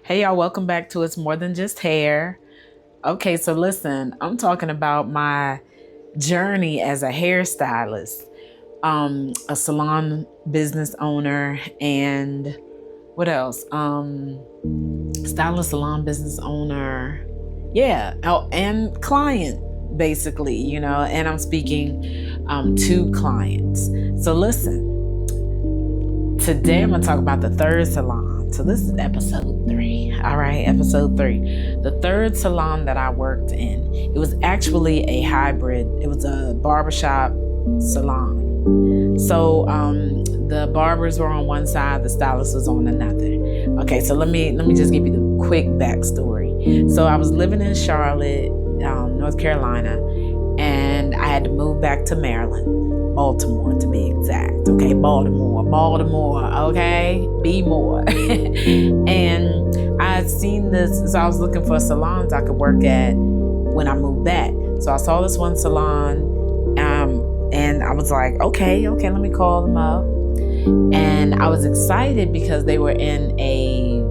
Hey y'all, welcome back to It's More Than Just Hair. Okay, so listen, I'm talking about my journey as a hairstylist, a salon business owner, and what else? Stylist, salon business owner. Yeah, oh, and client, basically, and I'm speaking to clients. So listen, today I'm gonna talk about the third salon. So this is episode 3. All right, episode 3. The third salon that I worked in, it was actually a hybrid. It was a barbershop salon. So the barbers were on one side, the stylist was on another. Okay, so let me just give you the quick backstory. So I was living in Charlotte, North Carolina, and I had to move back to Maryland, Baltimore to be exact. Okay, Baltimore. Okay, be more. And I had seen this, so I was looking for salons I could work at when I moved back. So I saw this one salon, and I was like, okay, let me call them up. And I was excited because they were in a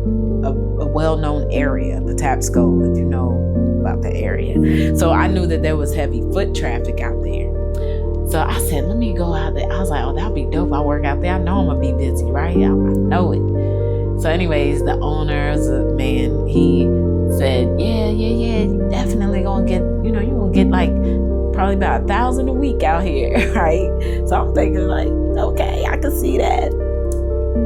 well-known area, the Tapsco, if you know about the area. So I knew that there was heavy foot traffic out there. So I said, let me go out there. I was like, oh, that'll be dope. I work out there. I know I'm gonna be busy, right? I know it. So anyways, the owner's man, he said, yeah, you definitely gonna get, you gonna get like probably about 1,000 a week out here, right? So I'm thinking like, okay, I can see that.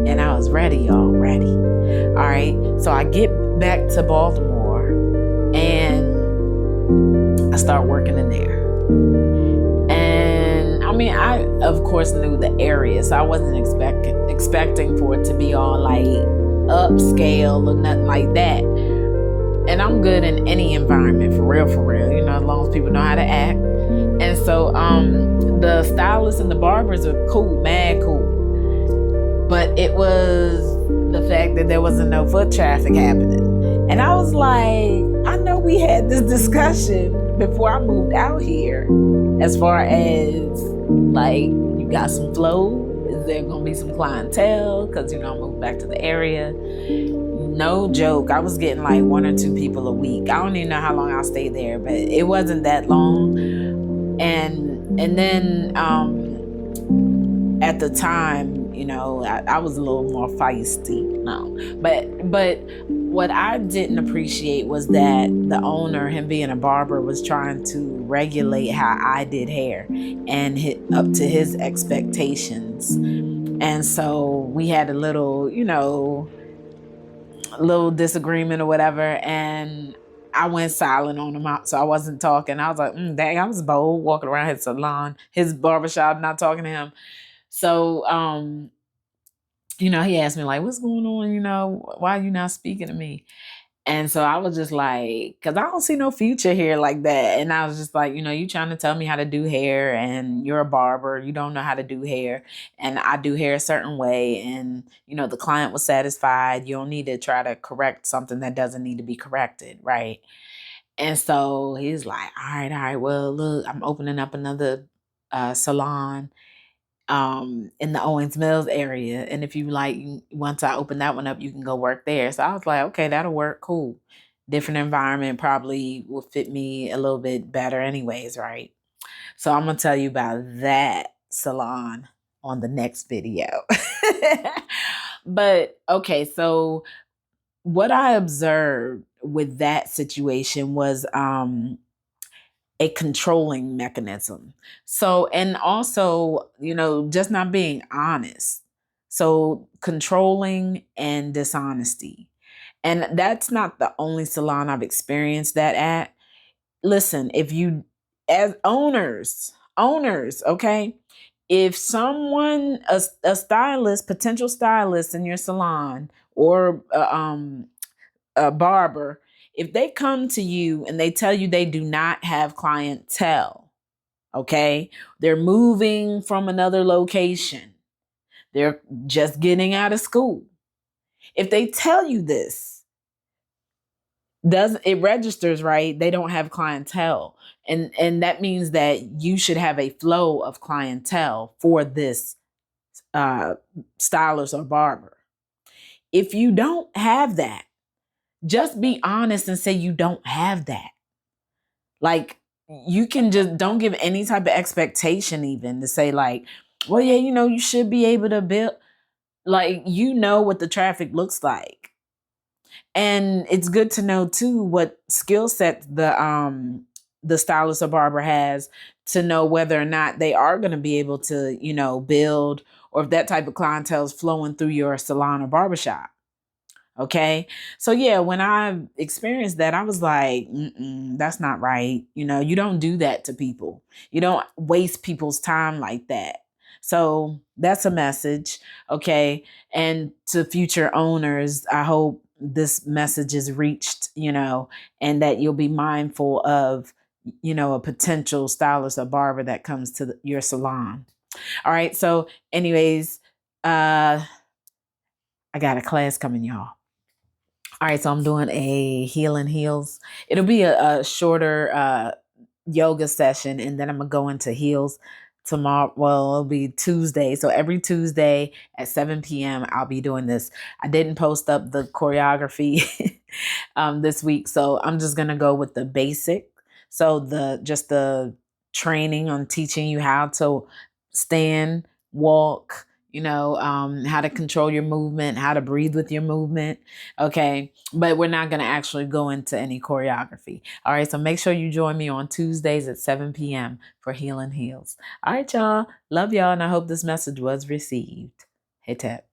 And I was ready, y'all, ready. All right, so I get back to Baltimore and I start working in there. And I mean, I of course knew the area, so I wasn't expecting for it to be all like upscale or nothing like that. And I'm good in any environment, for real, as long as people know how to act. And so the stylists and the barbers are cool, mad cool. But it was the fact that there wasn't no foot traffic happening. And I was like, I know we had this discussion before I moved out here, as far as like, you got some flow? Is there gonna be some clientele? Because I moved back to the area. No joke, I was getting like 1 or 2 people a week. I don't even know how long I stayed there, but it wasn't that long. And then at the time, I was a little more feisty. No, but what I didn't appreciate was that the owner, him being a barber, was trying to regulate how I did hair and hit up to his expectations. And so we had a little, little disagreement or whatever, and I went silent on him, so I wasn't talking. I was like, dang, I was bold walking around his salon, his barbershop, not talking to him. So, he asked me like, what's going on? Why are you not speaking to me? And so I was just like, because I don't see no future here like that. And I was just like, you trying to tell me how to do hair, and you're a barber, you don't know how to do hair. And I do hair a certain way. And, the client was satisfied. You don't need to try to correct something that doesn't need to be corrected, right? And so he's like, all right, well, look, I'm opening up another salon in the Owens Mills area. And if you like, once I open that one up, you can go work there. So I was like, okay, that'll work. Cool. Different environment probably will fit me a little bit better anyways, right? So I'm going to tell you about that salon on the next video. But okay, so what I observed with that situation was a controlling mechanism. So, and also, just not being honest. So, controlling and dishonesty. And that's not the only salon I've experienced that at. Listen, if you, as owners, okay, if someone, a stylist, potential stylist in your salon, or a barber, if they come to you and they tell you they do not have clientele, okay, they're moving from another location, they're just getting out of school. If they tell you this, does it registers, right? They don't have clientele. And that means that you should have a flow of clientele for this stylist or barber. If you don't have that, just be honest and say you don't have that. Like, you can just don't give any type of expectation, even to say, like, well, yeah, you should be able to build. Like, what the traffic looks like. And it's good to know too what skill set the stylist or barber has, to know whether or not they are going to be able to, build, or if that type of clientele is flowing through your salon or barbershop. Okay. So yeah, when I experienced that, I was like, that's not right. You don't do that to people. You don't waste people's time like that. So that's a message. Okay. And to future owners, I hope this message is reached, and that you'll be mindful of, a potential stylist or barber that comes to your salon. All right. So anyways, I got a class coming, y'all. All right, so I'm doing a healing heels. It'll be a shorter yoga session, and then I'm gonna go into heels tomorrow. Well, it'll be Tuesday. So every Tuesday at 7 p.m. I'll be doing this. I didn't post up the choreography this week, so I'm just gonna go with the basic. So the training on teaching you how to stand, walk, how to control your movement, how to breathe with your movement. Okay. But we're not going to actually go into any choreography. All right. So make sure you join me on Tuesdays at 7 p.m. for Healing Heels. All right, y'all. Love y'all. And I hope this message was received. Hey, Tap.